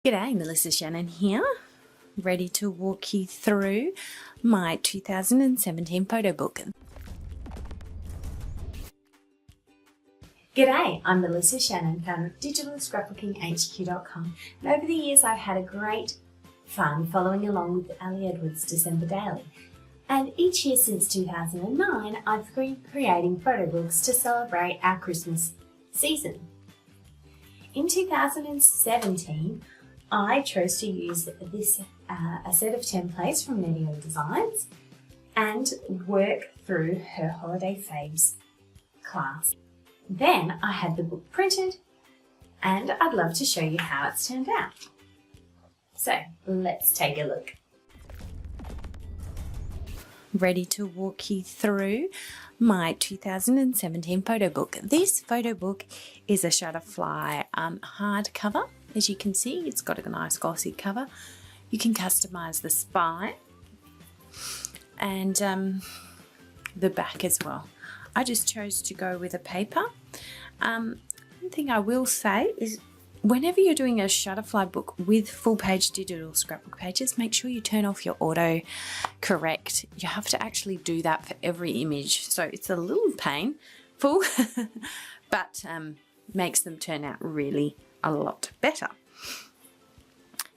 G'day, Melissa Shannon here, ready to walk you through my 2017 photo book. G'day, I'm Melissa Shannon, founder of digitalscrapbookinghq.com, and over the years I've had a great fun following along with Ali Edwards' December Daily. And each year since 2009, I've been creating photo books to celebrate our Christmas season. In 2017, I chose to use this a set of templates from Nettio Designs and work through her Holiday Faves class. Then I had the book printed and I'd love to show you how it's turned out. So let's take a look. Ready to walk you through my 2017 photo book. This photo book is a Shutterfly hardcover. As you can see, it's got a nice glossy cover. You can customize the spine and the back as well. I just chose to go with a paper. One thing I will say is whenever you're doing a Shutterfly book with full page digital scrapbook pages, make sure you turn off your auto correct. You have to actually do that for every image. So it's a little painful, but makes them turn out really a lot better.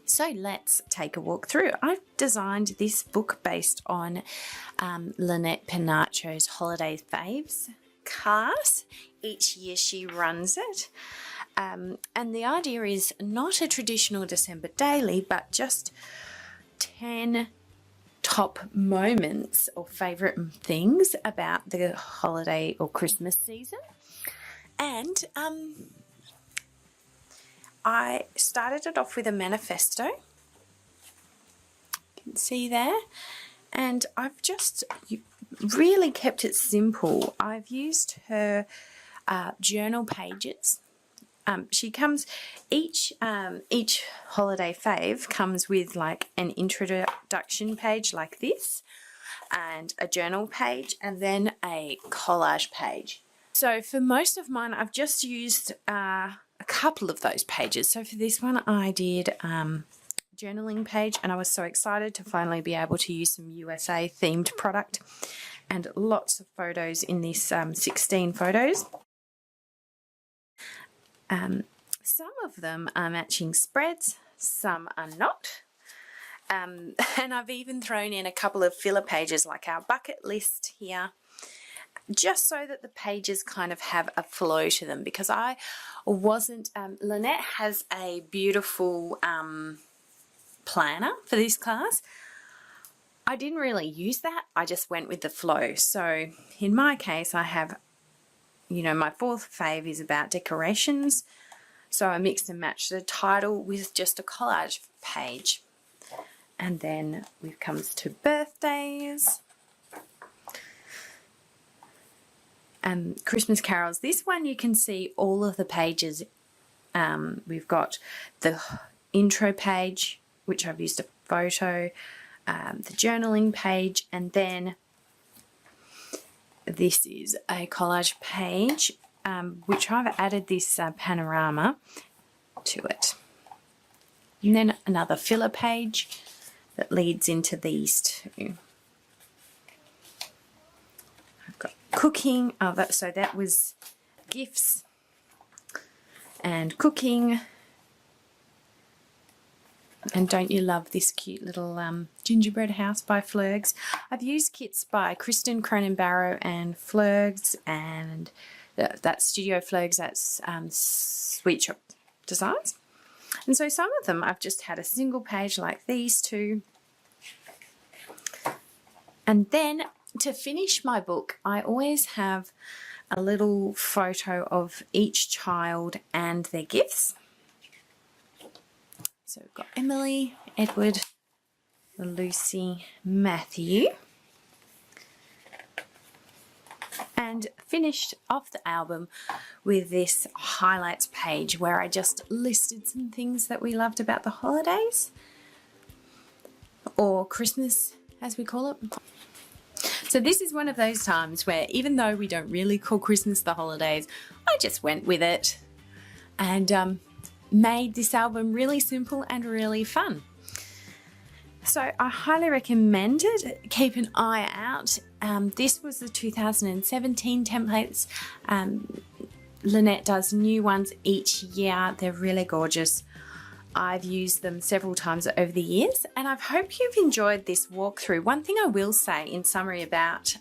So let's take a walk through. I've designed this book based on Lynette Penacio's Holiday Faves class. Each year she runs it. And the idea is not a traditional December daily, but just 10 top moments or favourite things about the holiday or Christmas season. And I started it off with a manifesto. You can see there. And I've just really kept it simple. I've used her journal pages. She comes, each holiday fave comes with like an introduction page like this, and a journal page, and then a collage page. So for most of mine, I've just used a couple of those pages. So for this one, I did journaling page, and I was so excited to finally be able to use some USA themed product, and lots of photos in this 16 photos. Some of them are matching spreads, some are not. And I've even thrown in a couple of filler pages like our bucket list here, just so that the pages kind of have a flow to them, because I wasn't, Lynette has a beautiful planner for this class. I didn't really use that, I just went with the flow. So in my case, I have, you know, my fourth fave is about decorations. So I mixed and matched the title with just a collage page. And then it comes to birthdays. Christmas carols. This one you can see all of the pages. We've got the intro page, which I've used a photo, the journaling page, and then this is a collage page, which I've added this panorama to it. And then another filler page that leads into these two. I've got cooking, so that was gifts and cooking. And don't you love this cute little gingerbread house by Flergs? I've used kits by Kristin, Cronin-Barrow and Flergs, and that's Studio Flergs, that's Sweet Shop Designs. And so some of them I've just had a single page like these two. And then to finish my book, I always have a little photo of each child and their gifts. So we've got Emily, Edward, Lucy, Matthew. And finished off the album with this highlights page where I just listed some things that we loved about the holidays, or Christmas as we call it. So this is one of those times where even though we don't really call Christmas the holidays, I just went with it. And made this album really simple and really fun. So I highly recommend it. Keep an eye out. This was the 2017 templates. Lynette does new ones each year. They're really gorgeous. I've used them several times over the years, and I hope you've enjoyed this walkthrough. One thing I will say in summary about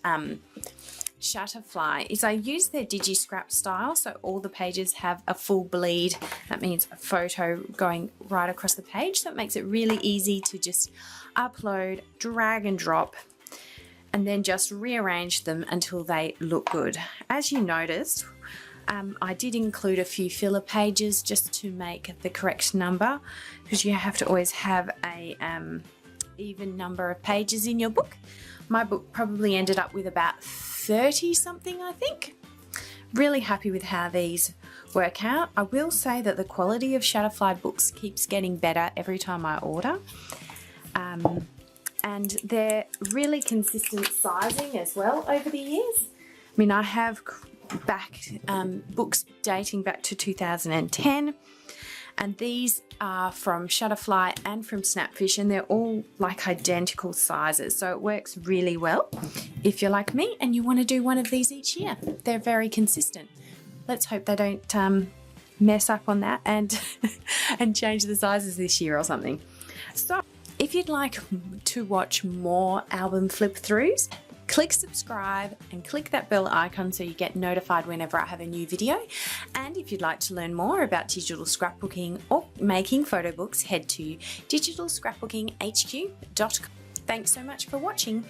Shutterfly is I use their Digi Scrap Style, so all the pages have a full bleed. That means a photo going right across the page. So it makes it really easy to just upload, drag and drop, and then just rearrange them until they look good. As you noticed, I did include a few filler pages just to make the correct number, because you have to always have a even number of pages in your book. My book probably ended up with about 30 something, I think. Really happy with how these work out. I will say that the quality of Shutterfly books keeps getting better every time I order. And they're really consistent sizing as well over the years. I mean, I have books dating back to 2010, and these are from Shutterfly and from Snapfish, and they're all like identical sizes, so it works really well if you're like me and you want to do one of these each year. They're very consistent. Let's hope they don't mess up on that and and change the sizes this year or something. So if you'd like to watch more album flip throughs, click subscribe and click that bell icon so you get notified whenever I have a new video. And if you'd like to learn more about digital scrapbooking or making photo books, head to digitalscrapbookinghq.com. Thanks so much for watching.